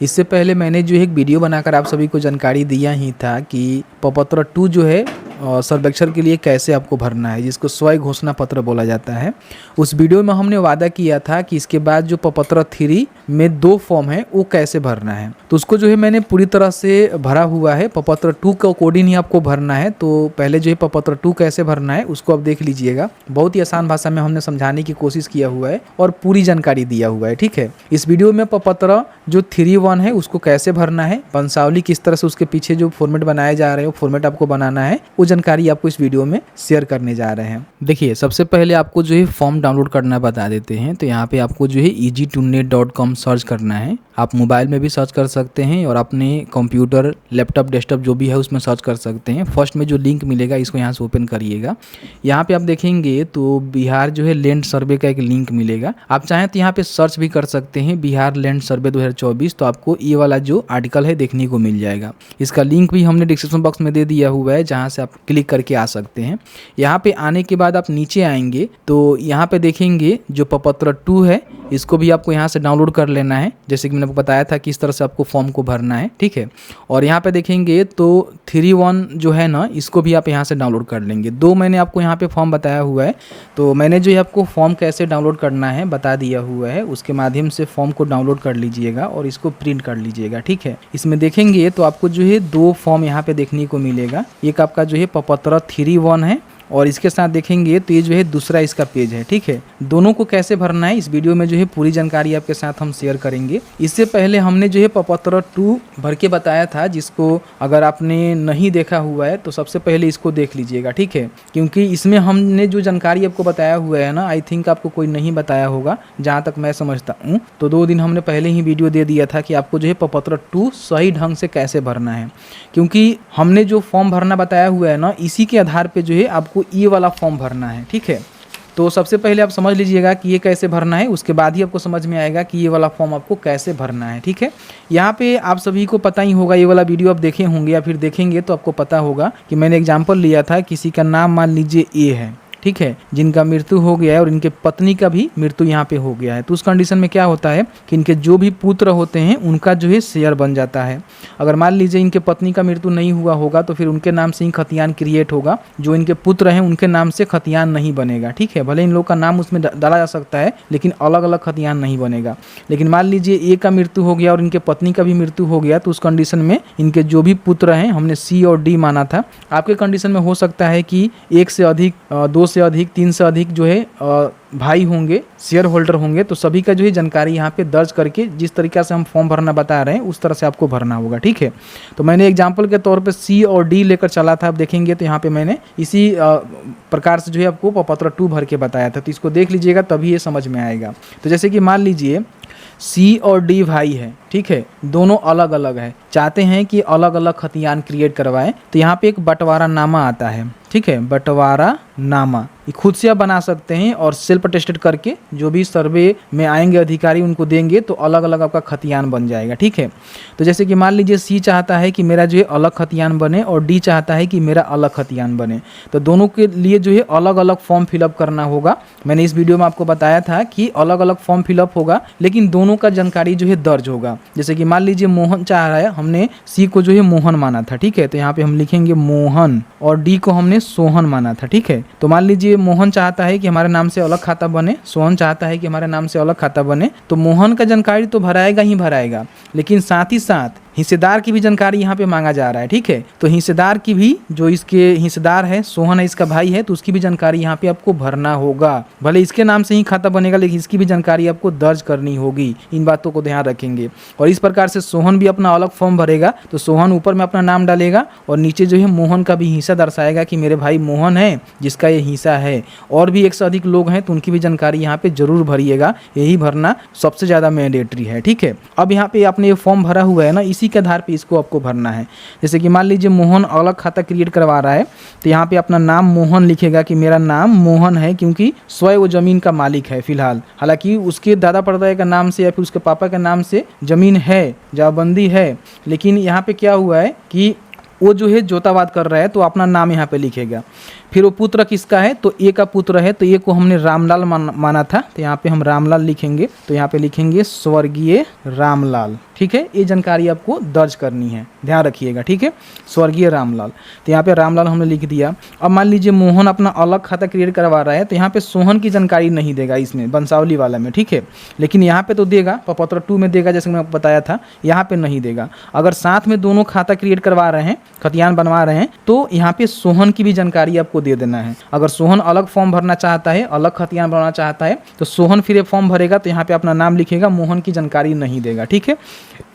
इससे पहले मैंने जो एक वीडियो बनाकर आप सभी को जानकारी दिया ही था कि प्रपत्र 2 जो है सर्वेक्षण के लिए कैसे आपको भरना है, जिसको स्वयं घोषणा पत्र बोला जाता है। उस वीडियो में हमने वादा किया था कि इसके बाद जो प्रपत्र 3 में 2 फॉर्म है वो कैसे भरना है, तो उसको जो है मैंने पूरी तरह से भरा हुआ है। प्रपत्र 2 के अकॉर्डिंग ही आपको भरना है। तो पहले जो है प्रपत्र 2 कैसे भरना है उसको आप देख लीजिएगा। बहुत ही आसान भाषा में हमने समझाने की कोशिश किया हुआ है और पूरी जानकारी दिया हुआ है, ठीक है। इस वीडियो में प्रपत्र जो 3(1) है उसको कैसे भरना है, वंशावली किस तरह से उसके पीछे जो फॉर्मेट बनाए जा रहे हैं वो फॉर्मेट आपको बनाना है, वो जानकारी आपको इस वीडियो में शेयर करने जा रहे हैं। देखिए, सबसे पहले आपको जो है फॉर्म डाउनलोड करना बता देते हैं। तो यहाँ पे आपको जो है easy2net.com सर्च करना है। आप मोबाइल में भी सर्च कर सकते हैं और अपने कंप्यूटर, लैपटॉप, डेस्कटॉप जो भी है उसमें सर्च कर सकते हैं। फर्स्ट में जो लिंक मिलेगा इसको यहाँ से ओपन करिएगा। यहाँ पे आप देखेंगे तो बिहार जो है लैंड सर्वे का एक लिंक मिलेगा। आप चाहें तो यहाँ पे सर्च भी कर सकते हैं बिहार लैंड सर्वे 2024, तो आपको ये वाला जो आर्टिकल है देखने को मिल जाएगा। इसका लिंक भी हमने डिस्क्रिप्शन बॉक्स में दे दिया हुआ है, जहाँ से आप क्लिक करके आ सकते हैं। यहाँ पे आने के बाद आप नीचे आएंगे तो यहाँ पे देखेंगे जो प्रपत्र 2 है इसको भी आपको यहाँ से डाउनलोड कर लेना है, जैसे कि मैंने आपको बताया था कि इस तरह से आपको फॉर्म को भरना है, ठीक है। और यहाँ पे देखेंगे तो 3(1) जो है ना, इसको भी आप यहाँ से डाउनलोड कर लेंगे। 2 मैंने आपको यहाँ पे फॉर्म बताया हुआ है, तो मैंने जो है आपको फॉर्म कैसे डाउनलोड करना है बता दिया हुआ है। उसके माध्यम से फॉर्म को डाउनलोड कर लीजिएगा और इसको प्रिंट कर लीजिएगा, ठीक है। इसमें देखेंगे तो आपको जो है 2 फॉर्म यहाँ पे देखने को मिलेगा। एक आपका जो है प्रपत्र 3(1) है और इसके साथ देखेंगे तो ये जो है दूसरा इसका पेज है, ठीक है। दोनों को कैसे भरना है इस वीडियो में जो है पूरी जानकारी आपके साथ हम शेयर करेंगे। इससे पहले हमने जो है प्रपत्र 2 भर के बताया था, जिसको अगर आपने नहीं देखा हुआ है तो सबसे पहले इसको देख लीजिएगा, ठीक है। क्योंकि इसमें हमने जो जानकारी आपको बताया हुआ है ना, आई थिंक आपको कोई नहीं बताया होगा, जहाँ तक मैं समझता हूँ। तो 2 दिन हमने पहले ही वीडियो दे दिया था कि आपको जो है प्रपत्र 2 सही ढंग से कैसे भरना है। क्योंकि हमने जो फॉर्म भरना बताया हुआ है ना, इसी के आधार पर जो है आपको ये वाला फॉर्म भरना है, ठीक है। तो सबसे पहले आप समझ लीजिएगा कि ये कैसे भरना है, उसके बाद ही आपको समझ में आएगा कि ये वाला फॉर्म आपको कैसे भरना है, ठीक है। यहाँ पे आप सभी को पता ही होगा, ये वाला वीडियो आप देखे होंगे या फिर देखेंगे तो आपको पता होगा कि मैंने एग्जाम्पल लिया था, किसी का नाम मान लीजिए ए है, ठीक है, जिनका मृत्यु हो गया है और इनके पत्नी का भी मृत्यु यहाँ पे हो गया है। तो उस कंडीशन में क्या होता है कि इनके जो भी पुत्र होते हैं उनका जो है शेयर बन जाता है। अगर मान लीजिए इनके पत्नी का मृत्यु नहीं हुआ होगा तो फिर उनके नाम से ही खतियान क्रिएट होगा, जो इनके पुत्र हैं उनके नाम से खतियान नहीं बनेगा, ठीक है। भले इन लोग का नाम उसमें डाला जा सकता है लेकिन अलग अलग खतियान नहीं बनेगा। लेकिन मान लीजिए ए का मृत्यु हो गया और इनके पत्नी का भी मृत्यु हो गया, तो उस कंडीशन में इनके जो भी पुत्र हैं, हमने सी और डी माना था। आपके कंडीशन में हो सकता है कि 1 से अधिक, 2 से अधिक, 3 से अधिक जो है भाई होंगे, शेयर होल्डर होंगे, तो सभी का जो है जानकारी यहाँ पे दर्ज करके जिस तरीका से हम फॉर्म भरना बता रहे हैं उस तरह से आपको भरना होगा, ठीक है। तो मैंने एग्जांपल के तौर पे सी और डी लेकर चला था। आप देखेंगे तो यहाँ पे मैंने इसी प्रकार से जो है आपको प्रपत्र 2 भर के बताया था, तो इसको देख लीजिएगा तभी ये समझ में आएगा। तो जैसे कि मान लीजिए सी और डी भाई है, ठीक है, दोनों अलग अलग है, चाहते हैं कि अलग अलग खतियान क्रिएट करवाएं, तो यहाँ पे एक बंटवारा नामा आता है, ठीक है। बंटवारा नामा ये खुद से आप बना सकते हैं और सेल्फ अटेस्टेड करके जो भी सर्वे में आएंगे अधिकारी उनको देंगे तो अलग अलग आपका खतियान बन जाएगा, ठीक है। तो जैसे कि मान लीजिए सी चाहता है कि मेरा जो है अलग खतियान बने और डी चाहता है कि मेरा अलग खतियान बने, तो दोनों के लिए जो है अलग अलग फॉर्म फिलअप करना होगा। मैंने इस वीडियो में आपको बताया था कि अलग अलग फॉर्म फिलअप होगा लेकिन दोनों का जानकारी जो है दर्ज होगा। जैसे कि मान लीजिए मोहन चाह रहा है, हमने सी को जो है मोहन माना था, ठीक है, तो यहाँ पे हम लिखेंगे मोहन और डी को हमने सोहन माना था, ठीक है। तो मान लीजिए मोहन चाहता है कि हमारे नाम से अलग खाता बने, सोहन चाहता है कि हमारे नाम से अलग खाता बने, तो मोहन का जानकारी तो भराएगा ही भराएगा, लेकिन साथ ही साथ हिस्सेदार की भी जानकारी यहाँ पे मांगा जा रहा है, ठीक है। तो हिस्सेदार की भी, जो इसके हिस्सेदार है, सोहन है इसका भाई है, तो उसकी भी जानकारी यहाँ पे आपको भरना होगा। भले इसके नाम से ही खाता बनेगा लेकिन इसकी भी जानकारी आपको दर्ज करनी होगी। इन बातों को ध्यान रखेंगे। और इस प्रकार से सोहन भी अपना अलग फॉर्म भरेगा, तो सोहन ऊपर में अपना नाम डालेगा और नीचे जो है मोहन का भी हिस्सा दर्शाएगा कि मेरे भाई मोहन है जिसका ये हिस्सा है। और भी 1 से अधिक लोग हैं तो उनकी भी जानकारी यहाँ पे जरूर भरिएगा, यही भरना सबसे ज़्यादा मैंडेटरी है, ठीक है। अब यहाँ पे आपने ये फॉर्म भरा हुआ है ना, इसी के आधार पे इसको आपको भरना है। जैसे कि मान लीजिए मोहन अलग खाता क्रिएट करवा रहा है, तो यहाँ पे अपना नाम मोहन लिखेगा कि मेरा नाम मोहन है, क्योंकि स्वयं वो जमीन का मालिक है फिलहाल। हालांकि उसके दादा परदादा के नाम से या फिर उसके पापा के नाम से जमीन है, जमाबंदी है, लेकिन यहाँ पे क्या हुआ है कि वो जो है जोतावाद कर रहा है तो अपना नाम यहाँ पे लिखेगा। फिर वो पुत्र किसका है, तो ए का पुत्र है, तो ए को हमने रामलाल माना था, तो यहाँ पे हम रामलाल लिखेंगे, तो यहाँ पे लिखेंगे स्वर्गीय रामलाल। ठीक है, ये जानकारी आपको दर्ज करनी है, ध्यान रखिएगा। ठीक है, स्वर्गीय रामलाल, तो यहाँ पे रामलाल हमने लिख दिया। अब मान लीजिए मोहन अपना अलग खाता क्रिएट करवा रहा है, तो यहाँ पे सोहन की जानकारी नहीं देगा इसमें वंशावली वाला में। ठीक है, लेकिन यहाँ पे तो देगा, प्रपत्र 2 में देगा, जैसे मैंने आपको बताया था, यहाँ पे नहीं देगा। अगर साथ में दोनों खाता क्रिएट करवा रहे हैं, खतियान बनवा रहे हैं, तो यहाँ पे सोहन की भी जानकारी आपको दे देना है। अगर सोहन अलग फॉर्म भरना चाहता है, अलग खतियान बनाना चाहता है, तो सोहन फिर फॉर्म भरेगा, तो यहाँ पे अपना नाम लिखेगा, मोहन की जानकारी नहीं देगा। ठीक है,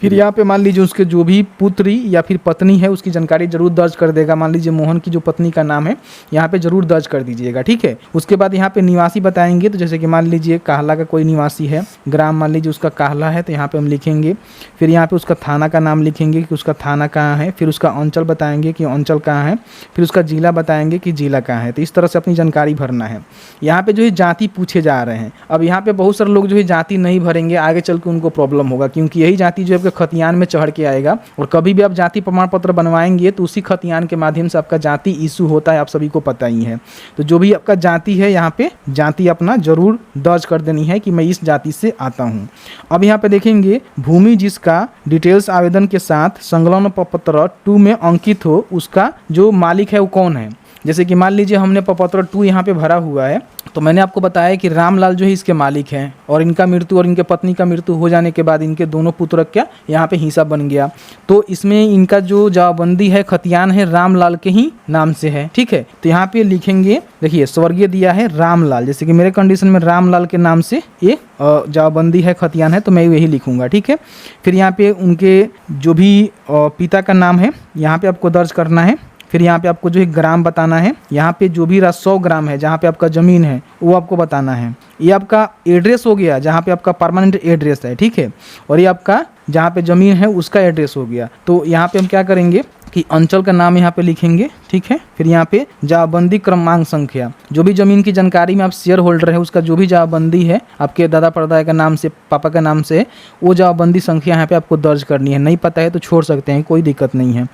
फिर यहाँ पे मान लीजिए उसके जो भी पुत्री या फिर पत्नी है उसकी जानकारी जरूर दर्ज कर देगा। मान लीजिए मोहन की जो पत्नी का नाम है यहाँ पे जरूर दर्ज कर दीजिएगा। ठीक है, उसके बाद यहाँ पे निवासी बताएंगे, तो जैसे कि मान लीजिए काहला का कोई निवासी है, ग्राम मान लीजिए उसका काहला है, तो यहाँ पे हम लिखेंगे। फिर यहाँ पे उसका थाना का नाम लिखेंगे कि उसका थाना कहाँ है, फिर उसका अंचल बताएंगे कि अंचल कहाँ है, फिर उसका जिला बताएंगे कि जिला कहाँ है। तो इस तरह से अपनी जानकारी भरना है। यहाँ पे जो है जाति पूछे जा रहे हैं। अब यहाँ पे बहुत सारे लोग जो है जाति नहीं भरेंगे, आगे चल के उनको प्रॉब्लम होगा, क्योंकि यही जाति जो है खतियान में चढ़ के आएगा। और कभी भी आप जाति प्रमाण पत्र बनवाएंगे तो उसी खतियान के माध्यम से आपका जाति इशू होता है, आप सभी को पता ही है। तो जो भी आपका जाति है, यहाँ पे जाति अपना जरूर दर्ज कर देनी है कि मैं इस जाति से आता हूँ। अब यहाँ पे देखेंगे भूमि जिसका डिटेल्स आवेदन के साथ संलग्न प्रपत्र 2 में अंकित हो, उसका जो मालिक है वो कौन है। जैसे कि मान लीजिए हमने प्रपत्र 2 यहाँ पे भरा हुआ है, तो मैंने आपको बताया कि रामलाल जो है इसके मालिक हैं, और इनका मृत्यु और इनके पत्नी का मृत्यु हो जाने के बाद इनके दोनों पुत्र क्या यहाँ पे हिस्सा बन गया। तो इसमें इनका जो जवाबंदी है, खतियान है, रामलाल के ही नाम से है। ठीक है, तो यहाँ पे लिखेंगे, देखिए स्वर्गीय दिया है रामलाल, जैसे कि मेरे कंडीशन में रामलाल के नाम से ये जवाबंदी है, खतियान है, तो मैं यही लिखूंगा। ठीक है, फिर यहाँ पे उनके जो भी पिता का नाम है यहाँ पे आपको दर्ज करना है। फिर यहाँ पे आपको जो है ग्राम बताना है, यहाँ पे जो भी 100 ग्राम है जहाँ पे आपका ज़मीन है वो आपको बताना है। ये आपका एड्रेस हो गया जहाँ पे आपका परमानेंट एड्रेस है। ठीक है, और ये आपका जहाँ पे ज़मीन है उसका एड्रेस हो गया। तो यहाँ पे हम क्या करेंगे कि अंचल का नाम यहाँ पे लिखेंगे। ठीक है, फिर यहाँ पे जवाबंदी क्रमांक संख्या, जो भी ज़मीन की जानकारी में आप शेयर होल्डर है उसका जो भी जवाबंदी है आपके दादा परदादा के नाम से, पापा के नाम से, वो जवाबंदी संख्या यहाँ पे आपको दर्ज करनी है। नहीं पता है तो छोड़ सकते हैं, कोई दिक्कत नहीं है।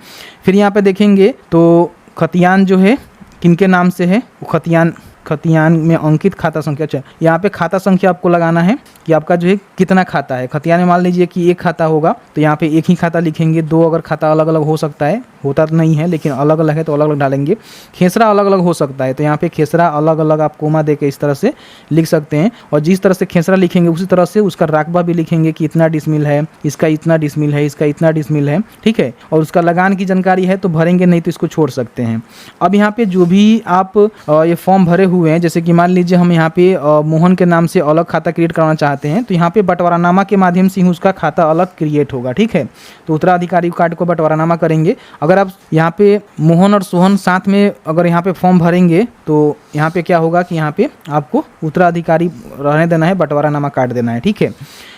फिर यहाँ पे देखेंगे तो खतियान जो है किनके नाम से है, वो खतियान में अंकित खाता संख्या। अच्छा, यहाँ पे खाता संख्या आपको लगाना है कि आपका जो है कितना खाता है। खतियान में मान लीजिए कि एक खाता होगा तो यहाँ पे एक ही खाता लिखेंगे। 2 अगर खाता अलग अलग हो सकता है, होता तो नहीं है लेकिन अलग अलग है तो अलग अलग डालेंगे। खेसरा अलग अलग हो सकता है, तो यहाँ पे खेसरा अलग अलग आप कोमा दे के इस तरह से लिख सकते हैं। और जिस तरह से खेसरा लिखेंगे उसी तरह से उसका रकबा भी लिखेंगे कि इतना डिसमिल है, इसका इतना डिसमिल है, इसका इतना डिसमिल है। ठीक है, और उसका लगान की जानकारी है तो भरेंगे, नहीं तो इसको छोड़ सकते हैं। अब यहाँ पे जो भी आप ये फॉर्म भरे हुए हैं, जैसे कि मान लीजिए हम यहाँ पे मोहन के नाम से अलग खाता क्रिएट कराना चाहते हैं, तो यहाँ पे बंटवारानामा के माध्यम से ही उसका खाता अलग क्रिएट होगा। ठीक है, तो उत्तराधिकारी कार्ड को बंटवारानामा करेंगे। अगर आप यहाँ पे मोहन और सोहन साथ में अगर यहाँ पे फॉर्म भरेंगे तो यहाँ पे क्या होगा कि यहाँ पे आपको उत्तराधिकारी रहने देना है, बंटवारानामा काट देना है। ठीक है,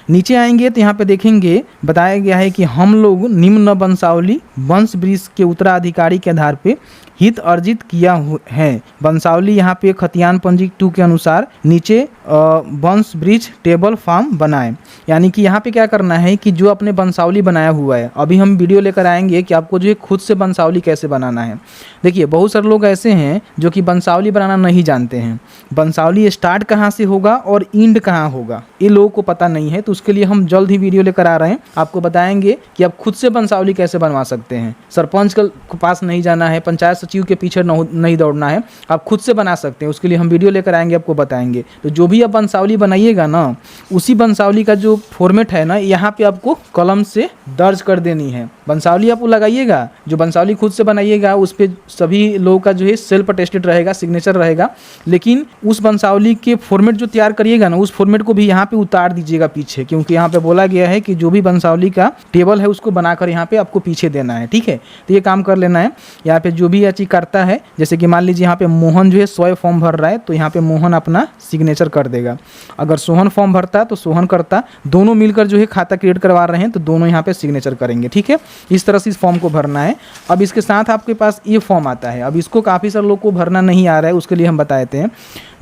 नीचे आएंगे तो यहाँ पे देखेंगे बताया गया है कि हम लोग निम्न वंशावली वंश वृक्ष के उत्तराधिकारी के आधार पे हित अर्जित किया है। वंशावली यहाँ पे खतियान पंजी 2 के अनुसार नीचे वंश वृक्ष टेबल फॉर्म बनाएं। यानी कि यहाँ पे क्या करना है कि जो अपने वंशावली बनाया हुआ है, अभी हम वीडियो लेकर आएंगे कि आपको जो है खुद से वंशावली कैसे बनाना है। देखिए बहुत सारे लोग ऐसे हैं जो कि वंशावली बनाना नहीं जानते हैं। वंशावली स्टार्ट कहाँ से होगा और एंड कहाँ होगा ये लोगों को पता नहीं है, तो उसके लिए हम जल्द ही वीडियो लेकर आ रहे हैं। आपको बताएंगे कि आप खुद से वंशावली कैसे बनवा सकते हैं। सरपंच के पास नहीं जाना है, पंचायत सचिव के पीछे नहीं दौड़ना है, आप खुद से बना सकते हैं। उसके लिए हम वीडियो लेकर आएंगे, आपको बताएंगे। तो जो भी आप वंशावली बनाइएगा ना, उसी वंशावली का जो फॉर्मेट है ना, यहाँ पे आपको कलम से दर्ज कर देनी है। वंशावली आप लगाइएगा, जो वंशावली खुद से बनाइएगा उस पर सभी लोगों का जो है सेल्फ अटेस्टेड रहेगा, सिग्नेचर रहेगा। लेकिन उस वंशावली के फॉर्मेट जो तैयार करिएगा ना, उस फॉर्मेट को भी यहाँ पे उतार दीजिएगा पीछे, क्योंकि यहाँ पे बोला गया है कि जो भी वंशावली का टेबल है उसको बनाकर यहाँ पे आपको पीछे देना है। ठीक है, तो ये काम कर लेना है। यहाँ पे जो भी ये चीज करता है, जैसे कि मान लीजिए यहाँ पे मोहन जो है 100 फॉर्म भर रहा है, तो यहाँ पे मोहन अपना सिग्नेचर कर देगा। अगर सोहन फॉर्म भरता तो सोहन करता, दोनों मिलकर जो है खाता क्रिएट करवा रहे हैं तो दोनों यहाँ पे सिग्नेचर करेंगे। ठीक है, इस तरह से इस फॉर्म को भरना है। अब इसके साथ आपके पास ये फॉर्म आता है। अब इसको काफ़ी सारे लोग को भरना नहीं आ रहा है, उसके लिए हम बताते हैं।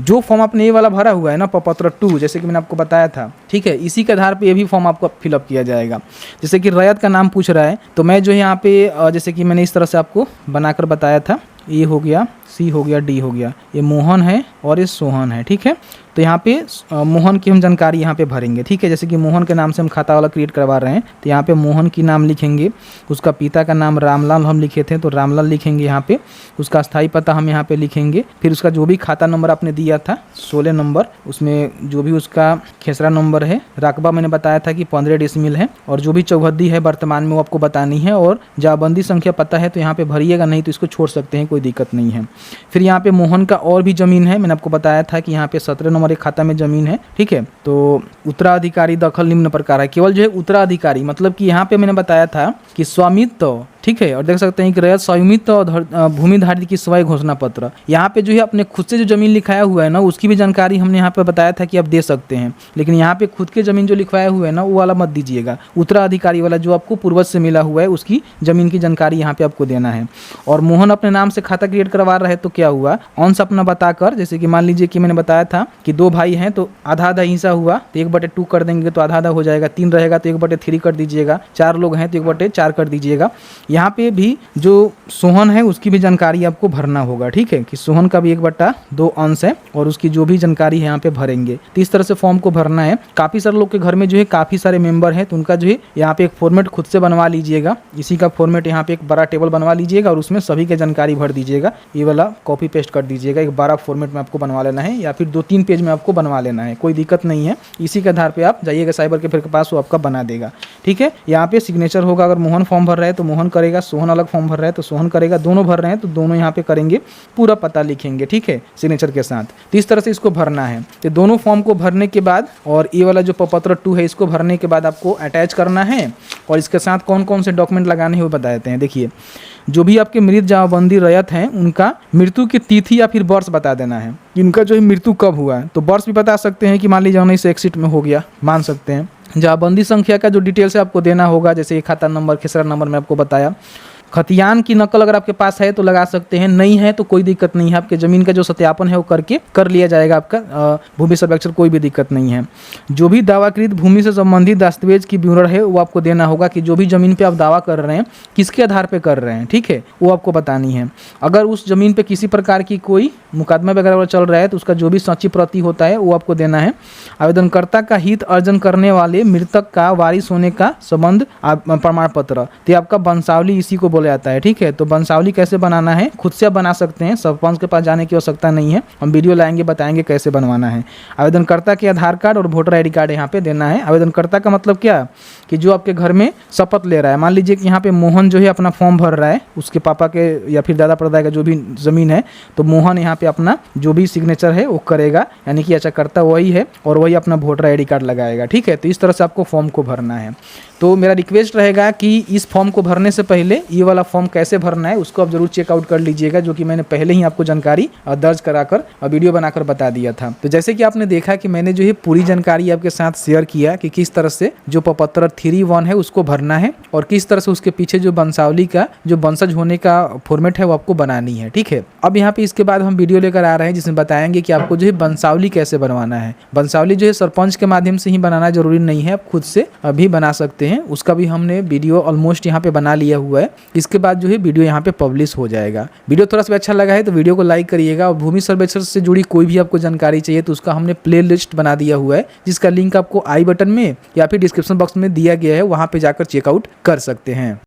जो फॉर्म आपने ये वाला भरा हुआ है ना, प्रपत्र 2, जैसे कि मैंने आपको बताया था, ठीक है, इसी के आधार पे ये भी फॉर्म आपको फिलअप किया जाएगा। जैसे कि रैयत का नाम पूछ रहा है, तो मैं जो है यहाँ पे जैसे कि मैंने इस तरह से आपको बनाकर बताया था, ये हो गया सी हो गया, डी हो गया, ये मोहन है और ये सोहन है। ठीक है, तो यहाँ पे मोहन की हम जानकारी यहाँ पे भरेंगे। ठीक है, जैसे कि मोहन के नाम से हम खाता वाला क्रिएट करवा रहे हैं, तो यहाँ पे मोहन की नाम लिखेंगे, उसका पिता का नाम रामलाल हम लिखे थे तो रामलाल लिखेंगे यहाँ पे, उसका स्थायी पता हम यहाँ पे लिखेंगे, फिर उसका जो भी खाता नंबर आपने दिया था 16 नंबर, उसमें जो भी उसका खेसरा नंबर है, रकबा मैंने बताया था कि 15 डेसिमल है, और जो भी चौहद्दी है वर्तमान में वो आपको बतानी है, और जाबंदी संख्या पता है तो यहाँ पे भरिएगा, नहीं तो इसको छोड़ सकते हैं, कोई दिक्कत नहीं है। फिर यहाँ पे मोहन का और भी ज़मीन है, मैंने आपको बताया था कि यहाँ पे 17 नंबर एक खाता में ज़मीन है। ठीक है, तो उत्तराधिकारी दखल निम्न प्रकार है, केवल जो है उत्तराधिकारी, मतलब कि यहाँ पे मैंने बताया था कि स्वामित्व, ठीक है, और देख सकते हैं कि रैयत स्वामित्व और भूमिधारी की स्वयं घोषणा पत्र, यहाँ पे जो है अपने खुद से जो जमीन लिखाया हुआ है ना उसकी भी जानकारी हमने यहाँ पे बताया था कि आप दे सकते हैं, लेकिन यहाँ पे खुद के जमीन जो लिखवाया हुआ है ना वो वाला मत दीजिएगा, उत्तराधिकारी वाला जो आपको पूर्वज से मिला हुआ है उसकी जमीन की जानकारी यहाँ पे आपको देना है। और मोहन अपने नाम से खाता क्रिएट करवा रहा है तो क्या हुआ, अंश अपना बताकर, जैसे कि मान लीजिए कि मैंने बताया था कि 2 भाई हैं तो आधा आधा हिस्सा हुआ तो 1/2 कर देंगे तो आधा आधा हो जाएगा, 3 रहेगा तो 1/3 कर दीजिएगा, 4 लोग हैं तो 1/4 कर दीजिएगा। यहाँ पे भी जो सोहन है उसकी भी जानकारी आपको भरना होगा। ठीक है, कि सोहन का भी 1/2 अंश है और उसकी जो भी जानकारी है यहाँ पे भरेंगे, तो इस तरह से फॉर्म को भरना है। काफ़ी सारे लोग के घर में जो है काफ़ी सारे मेंबर हैं तो उनका जो है यहाँ पे एक फॉर्मेट खुद से बनवा लीजिएगा, इसी का फॉर्मेट यहाँ पे एक बड़ा टेबल बनवा लीजिएगा और उसमें सभी की जानकारी भर दीजिएगा, ये वाला कॉपी पेस्ट कर दीजिएगा, एक बड़ा फॉर्मेट में आपको बनवा लेना है या फिर 2-3 पेज में आपको बनवा लेना है, कोई दिक्कत नहीं है। इसी के आधार पर आप जाइएगा साइबर कैफे के पास, वो आपका बना देगा। ठीक है, यहाँ पे सिग्नेचर होगा, अगर मोहन फॉर्म भर रहा है तो मोहन करेगा, सोहन अलग फॉर्म भर रहा है तो सोहन करेगा, दोनों भर रहे हैं तो दोनों यहाँ पे करेंगे, पूरा पता लिखेंगे। ठीक है, सिग्नेचर के साथ, तो इस तरह से इसको भरना है। तो दोनों फॉर्म को भरने के बाद और ये वाला जो प्रपत्र 2 है इसको भरने के बाद आपको अटैच करना है, और इसके साथ कौन कौन से डॉक्यूमेंट लगाने हैं वो बता देते हैं। देखिए, जो भी आपके मृत जमाबंदी रैयत हैं उनका मृत्यु की तिथि या फिर वर्ष बता देना है, इनका जो है मृत्यु कब हुआ है, तो वर्ष भी बता सकते हैं कि मान लीजिए 1961 में हो गया, मान सकते हैं। जमाबंदी संख्या का जो डिटेल्स है आपको देना होगा, जैसे खाता नंबर, खेसरा नंबर में आपको बताया। खतियान की नकल अगर आपके पास है तो लगा सकते हैं, नहीं है तो कोई दिक्कत नहीं है, आपके ज़मीन का जो सत्यापन है वो करके कर लिया जाएगा आपका भूमि सर्वेक्षण, कोई भी दिक्कत नहीं है। जो भी दावाकृत भूमि से संबंधित दस्तावेज की विवरण है वो आपको देना होगा कि जो भी ज़मीन पे आप दावा कर रहे हैं किसके आधार पे कर रहे हैं। ठीक है, वो आपको बतानी है। अगर उस ज़मीन पे किसी प्रकार की कोई मुकदमा वगैरह चल रहा है तो उसका जो भी सच्ची प्रति होता है वो आपको देना है। आवेदनकर्ता का हित अर्जन करने वाले मृतक का वारिस होने का संबंध प्रमाण पत्र, तो आपका वंशावली इसी को बोला जाता है। ठीक है, तो वंशावली कैसे बनाना है खुद से आप बना सकते हैं, सरपंच के पास जाने की आवश्यकता नहीं है, हम वीडियो लाएंगे बताएंगे कैसे बनवाना है। आवेदनकर्ता के आधार कार्ड और वोटर ID कार्ड यहाँ पे देना है। आवेदनकर्ता का मतलब क्या, कि जो आपके घर में शपथ ले रहा है, मान लीजिए कि यहाँ पे मोहन जो है अपना फॉर्म भर रहा है, उसके पापा के या फिर दादा परदादा का जो भी ज़मीन है, तो मोहन यहाँ पे अपना जो भी सिग्नेचर है वो करेगा, यानी कि अच्छा करता वही है और वही अपना वोटर ID कार्ड लगाएगा। ठीक है, तो इस तरह से आपको फॉर्म को भरना है। तो मेरा रिक्वेस्ट रहेगा कि इस फॉर्म को भरने से पहले ये वाला फॉर्म कैसे भरना है उसको आप जरूर चेकआउट कर लीजिएगा, जो कि मैंने पहले ही आपको जानकारी दर्ज कराकर वीडियो बनाकर बता दिया था। तो जैसे कि आपने देखा कि मैंने जो है पूरी जानकारी आपके साथ शेयर किया कि किस तरह से जो प्रपत्र 3-1 है उसको भरना है और किस तरह से उसके पीछे जो वंशावली का जो वंशज होने का फॉर्मेट है वो आपको बनानी है। ठीक है, अब यहाँ पे इसके बाद हम वीडियो लेकर आ रहे हैं जिसमें बताएंगे कि आपको जो है वंशावली कैसे बनवाना है। वंशावली जो है सरपंच के माध्यम से ही बनाना जरूरी नहीं है, आप खुद से भी बना सकते हैं, उसका भी हमने वीडियो ऑलमोस्ट यहाँ पे बना लिया हुआ है। इसके बाद जो है वीडियो यहाँ पे पब्लिश हो जाएगा। वीडियो थोड़ा सा अच्छा लगा है तो वीडियो को लाइक करिएगा, और भूमि सर्वेक्षण से जुड़ी कोई भी आपको जानकारी चाहिए तो उसका हमने प्ले लिस्ट बना दिया हुआ है, जिसका लिंक आपको आई बटन में या फिर डिस्क्रिप्शन बॉक्स में दिया गया है, वहाँ पे जाकर चेकआउट कर सकते हैं।